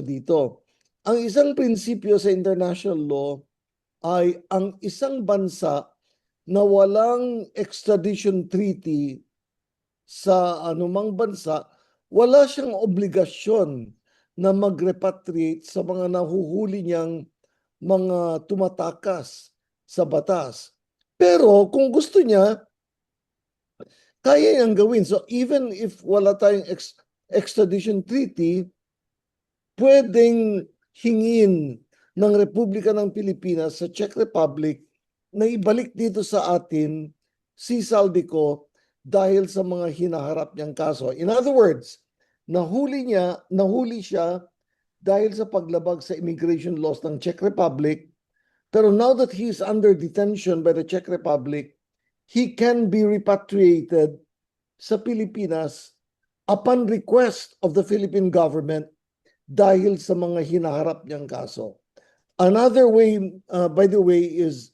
dito. Ang isang prinsipyo sa international law ay ang isang bansa na walang extradition treaty sa anumang bansa, wala siyang obligasyon na mag-repatriate sa mga nahuhuli niyang mga tumatakas sa batas. Pero kung gusto niya, kaya niyang gawin. So even if wala tayong extradition treaty, pwedeng hingin ng Republika ng Pilipinas sa Czech Republic na ibalik dito sa atin si Saldico dahil sa mga hinaharap niyang kaso. In other words, nahuli siya dahil sa paglabag sa immigration laws ng Czech Republic. Pero now that he is under detention by the Czech Republic, he can be repatriated sa Pilipinas upon request of the Philippine government dahil sa mga hinaharap niyang kaso. Another way, by the way, is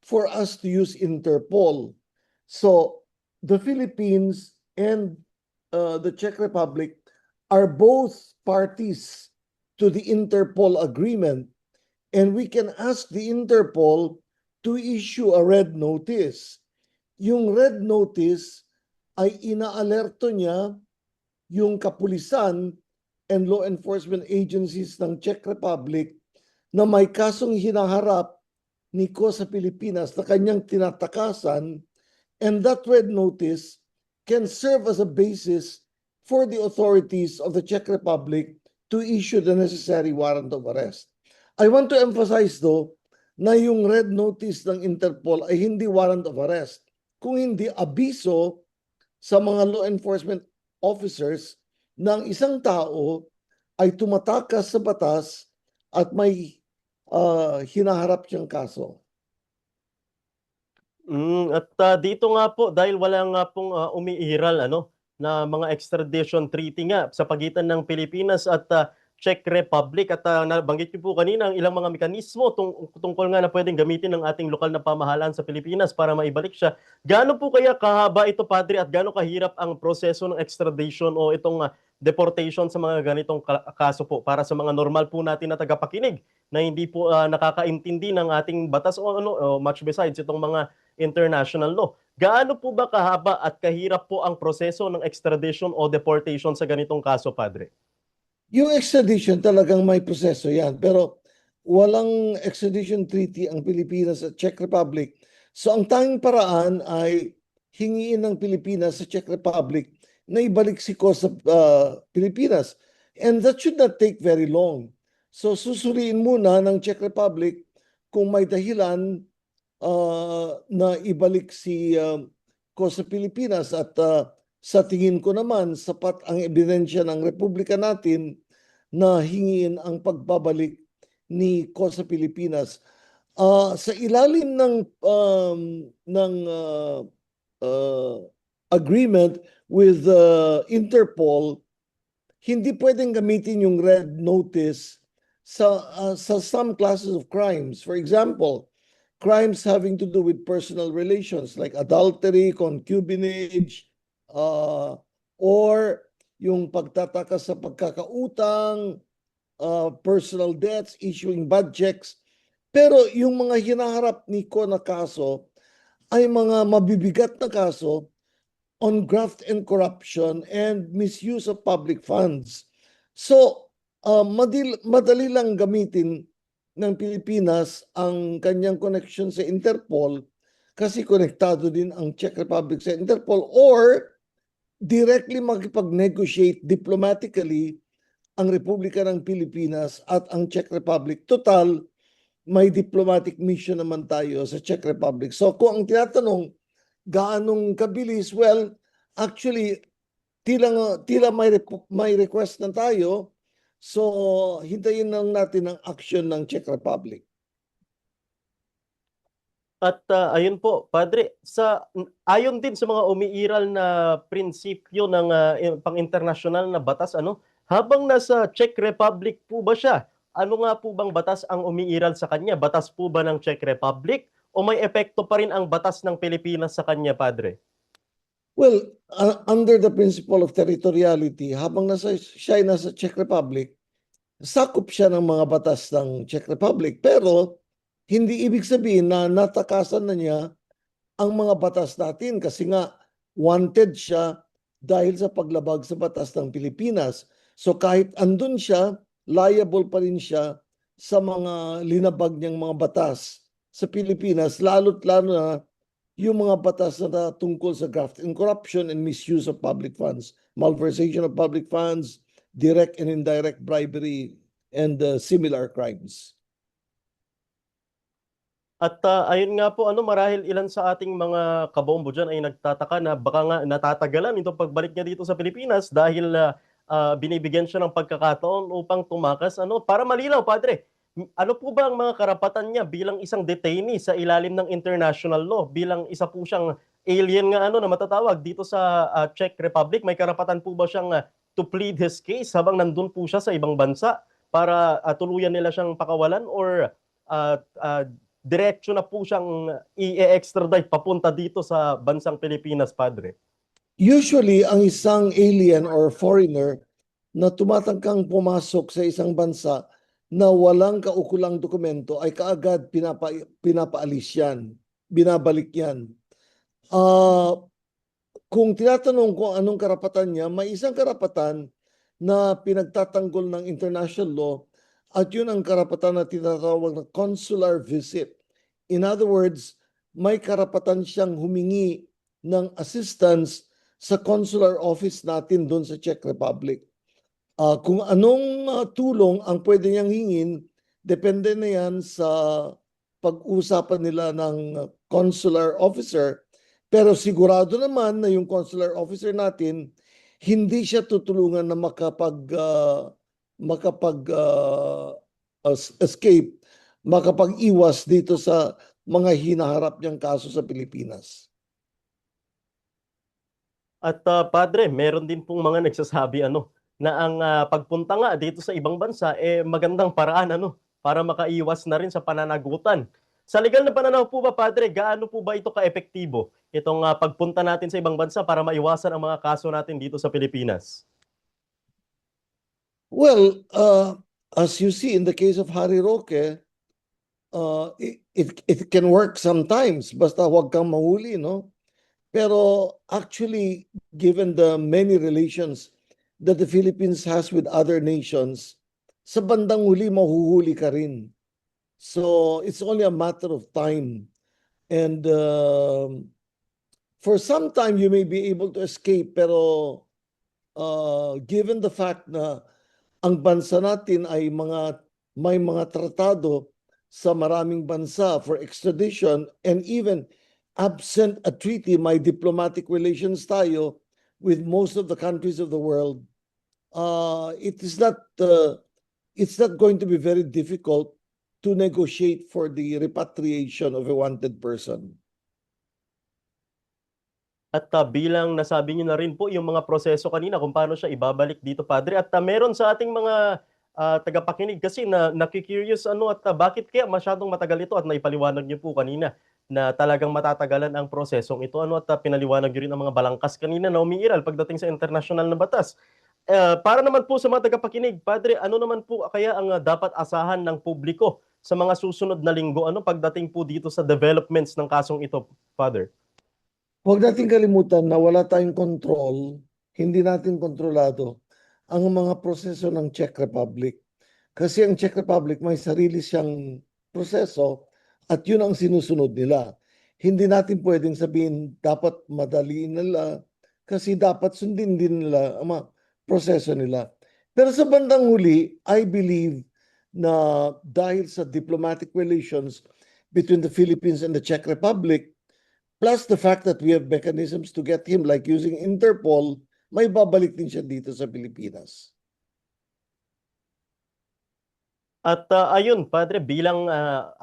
for us to use Interpol. So the Philippines and the Czech Republic are both parties to the Interpol agreement, and we can ask the Interpol to issue a red notice. Yung red notice ay inaalerto niya yung kapulisan and law enforcement agencies ng Czech Republic na may kasong hinaharap ni Ko sa Pilipinas na kanyang tinatakasan, and that red notice can serve as a basis for the authorities of the Czech Republic to issue the necessary warrant of arrest. I want to emphasize though na yung red notice ng Interpol ay hindi warrant of arrest, kung hindi abiso sa mga law enforcement officers ng isang tao ay tumatakas sa batas at may hinaharap siyang kaso. Dito nga po, dahil wala nga pong umiiral na mga extradition treaty nga sa pagitan ng Pilipinas at Czech Republic, at nabanggit niyo po kanina ang ilang mga mekanismo tungkol nga na pwedeng gamitin ng ating lokal na pamahalaan sa Pilipinas para maibalik siya. Gaano po kaya kahaba ito, Padre, at gaano kahirap ang proseso ng extradition o itong deportation sa mga ganitong kaso po para sa mga normal po natin na tagapakinig na hindi po nakakaintindi ng ating batas o much besides itong mga international law. Gaano po ba kahaba at kahirap po ang proseso ng extradition o deportation sa ganitong kaso, Padre? Yung extradition talagang may proseso yan, pero walang extradition treaty ang Pilipinas at Czech Republic. So ang tanging paraan ay hingiin ng Pilipinas sa Czech Republic na ibalik si Ko sa Pilipinas. And that should not take very long. So susuriin muna ng Czech Republic kung may dahilan na ibalik si Ko sa Pilipinas, at sa tingin ko naman sapat ang ebidensya ng Republika natin na hingiin ang pagbabalik ni Ko sa Pilipinas. Sa ilalim ng agreement with Interpol, hindi pwedeng gamitin yung red notice sa some classes of crimes. For example, crimes having to do with personal relations like adultery, concubinage, or yung pagtatakas sa pagkakautang, personal debts, issuing bad checks. Pero yung mga hinaharap ni Ko na kaso ay mga mabibigat na kaso on graft and corruption and misuse of public funds. So, madali lang gamitin ng Pilipinas ang kanyang connection sa Interpol kasi konektado din ang Czech Republic sa Interpol, or directly makipag-negotiate diplomatically ang Republika ng Pilipinas at ang Czech Republic. Total, may diplomatic mission naman tayo sa Czech Republic. So kung ang tinatanong, gaanong kabilis? Well, actually, tila may request na tayo. So hintayin lang natin ang action ng Czech Republic. At ayun po, Padre, ayon din sa mga umiiral na prinsipyo ng pang-internasyonal na batas, habang nasa Czech Republic po ba siya, ano nga po bang batas ang umiiral sa kanya? Batas po ba ng Czech Republic o may epekto pa rin ang batas ng Pilipinas sa kanya, Padre? Well, under the principle of territoriality, habang siya ay nasa Czech Republic, sakop siya ng mga batas ng Czech Republic. Pero hindi ibig sabihin na natakasan na niya ang mga batas natin kasi nga wanted siya dahil sa paglabag sa batas ng Pilipinas. So kahit andun siya, liable pa rin siya sa mga linabag niyang mga batas sa Pilipinas, lalo't lalo na yung mga batas na tungkol sa graft and corruption and misuse of public funds, malversation of public funds, direct and indirect bribery, and similar crimes. At ayun nga po, marahil ilan sa ating mga kabombo dyan ay nagtataka na baka nga natatagalan itong pagbalik niya dito sa Pilipinas dahil binibigyan siya ng pagkakataon upang tumakas. Para malinaw, Padre, ano po ba ang mga karapatan niya bilang isang detainee sa ilalim ng international law? Bilang isa po siyang alien nga na matatawag dito sa Czech Republic, may karapatan po ba siyang to plead his case habang nandun po siya sa ibang bansa para tuluyan nila siyang pakawalan, or uh, uh, diretso na po siyang i-extradite papunta dito sa bansang Pilipinas, Padre? Usually, ang isang alien or foreigner na tumatangkang pumasok sa isang bansa na walang kaukulang dokumento ay kaagad pinapaalis yan, binabalik yan. Kung tinatanong kung anong karapatan niya, may isang karapatan na pinagtatanggol ng international law at yun ang karapatan na tinatawag na consular visit. In other words, may karapatan siyang humingi ng assistance sa consular office natin doon sa Czech Republic. Kung anong tulong ang pwede niyang hingin, depende na yan sa pag-usapan nila ng consular officer. Pero sigurado naman na yung consular officer natin, hindi siya tutulungan na escape, makapag-iwas dito sa mga hinaharap niyang kaso sa Pilipinas. At Padre, meron din pong mga nagsasabi na ang pagpunta nga dito sa ibang bansa magandang paraan para makaiwas na rin sa pananagutan. Sa legal na pananaw po ba, Padre, gaano po ba ito kaepektibo, itong pagpunta natin sa ibang bansa para maiwasan ang mga kaso natin dito sa Pilipinas? Well, as you see in the case of Harry Roque, it can work sometimes, basta huwag kang mahuli, no? Pero actually, given the many relations that the Philippines has with other nations, sa bandang huli, mahuhuli ka rin. So it's only a matter of time. And for some time, you may be able to escape, pero given the fact na ang bansa natin ay may mga tratado sa maraming bansa for extradition, and even absent a treaty, may diplomatic relations tayo with most of the countries of the world. It's not going to be very difficult to negotiate for the repatriation of a wanted person. At bilang nasabi niyo na rin po yung mga proseso kanina kung paano siya ibabalik dito, Padre. At meron sa ating mga tagapakinig kasi na nakikurious at bakit kaya masyadong matagal ito, at naipaliwanag niyo po kanina na talagang matatagalan ang prosesong ito. At pinaliwanag niyo rin ang mga balangkas kanina na umiiral pagdating sa international na batas. Para naman po sa mga tagapakinig, Padre, ano naman po kaya ang dapat asahan ng publiko sa mga susunod na linggo pagdating po dito sa developments ng kasong ito, Father? Huwag nating kalimutan na wala tayong control, hindi natin kontrolado ang mga proseso ng Czech Republic. Kasi ang Czech Republic may sarili siyang proseso at yun ang sinusunod nila. Hindi natin pwedeng sabihin dapat madaliin nila kasi dapat sundin din nila ang mga proseso nila. Pero sa bandang huli, I believe na dahil sa diplomatic relations between the Philippines and the Czech Republic, plus the fact that we have mechanisms to get him, like using Interpol, may babalik din siya dito sa Pilipinas. At ayun, Padre, bilang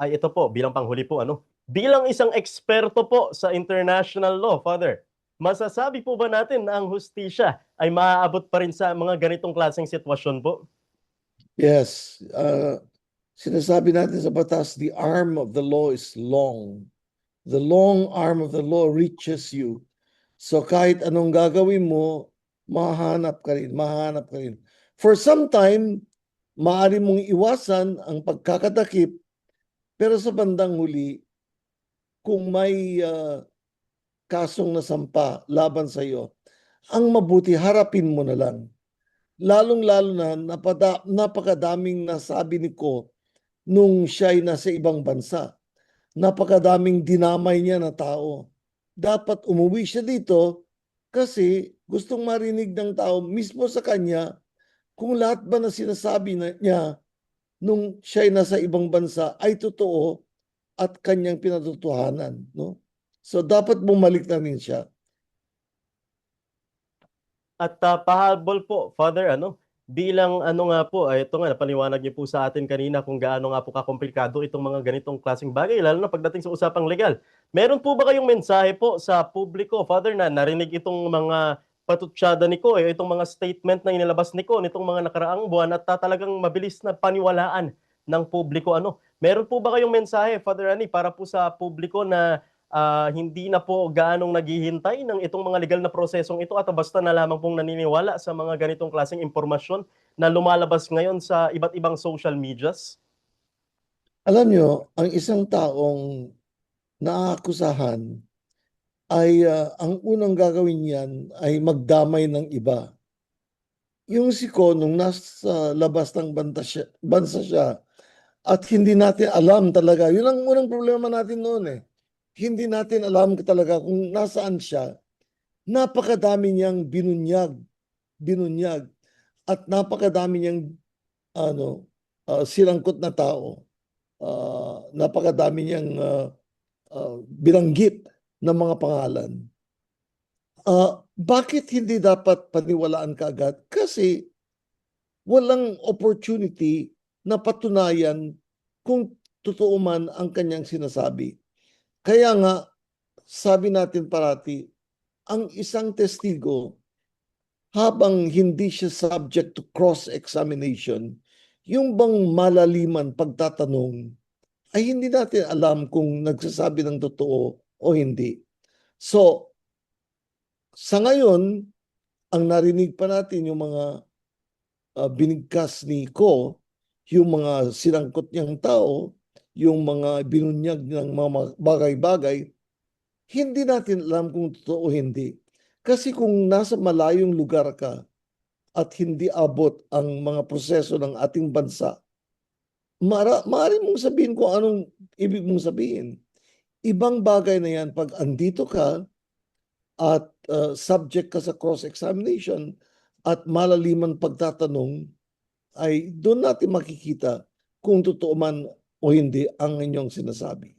ito po, bilang panghuli po, bilang isang eksperto po sa international law, Father, masasabi po ba natin na ang hustisya ay maaabot pa rin sa mga ganitong klaseng sitwasyon po? Yes. Sinasabi natin sa batas, the arm of the law is long. The long arm of the law reaches you. So kahit anong gagawin mo, mahanap ka rin. For some time, maaari mong iwasan ang pagkakatakip, pero sa bandang huli, kung may kasong nasampa laban sa iyo, ang mabuti harapin mo na lang. Lalong-lalo na napakadaming nasabi ni Ko nung siya'y nasa ibang bansa. Napakadaming dinamay niya na tao. Dapat umuwi siya dito kasi gustong marinig ng tao mismo sa kanya kung lahat ba na sinasabi niya nung siya'y nasa ibang bansa ay totoo at kanyang pinatotohanan, no? So dapat bumalik na rin siya. At pahabol po, Father, bilang nga po, ito nga, napaliwanag niyo po sa atin kanina kung gaano nga po kakomplikado itong mga ganitong klaseng bagay, lalo na pagdating sa usapang legal. Meron po ba kayong mensahe po sa publiko, Father, na narinig itong mga patutsyada ni Ko, itong mga statement na inilabas ni Ko nitong mga nakaraang buwan at talagang mabilis na paniwalaan ng publiko? Meron po ba kayong mensahe, Father Rani, para po sa publiko na hindi na po gaanong naghihintay ng itong mga legal na prosesong ito at basta na lamang pong naniniwala sa mga ganitong klaseng impormasyon na lumalabas ngayon sa iba't ibang social medias? Alam niyo, ang isang taong naaakusahan ay ang unang gagawin niyan ay magdamay ng iba. Yung si Ko, nung nasa labas ng bansa siya at hindi natin alam talaga, yun ang unang problema natin noon eh. Hindi natin alam talaga kung nasaan siya. Napakadami niyang binunyag at napakadami niyang silangkot na tao. Napakadami niyang binanggit ng mga pangalan. Bakit hindi dapat paniwalaan kaagad? Kasi walang opportunity na patunayan kung totoo man ang kanyang sinasabi. Kaya nga, sabi natin parati, ang isang testigo, habang hindi siya subject to cross-examination, yung bang malaliman pagtatanong, ay hindi natin alam kung nagsasabi ng totoo o hindi. So, sa ngayon, ang narinig pa natin yung mga binigkas ni Ko, yung mga sinangkot niyang tao, yung mga binunyag ng mga bagay-bagay, hindi natin alam kung totoo o hindi. Kasi kung nasa malayong lugar ka at hindi abot ang mga proseso ng ating bansa, maaari mong sabihin kung anong ibig mong sabihin. Ibang bagay na yan pag andito ka at subject ka sa cross-examination at malaliman pagtatanong, ay doon natin makikita kung totoo man o hindi ang inyong sinasabi.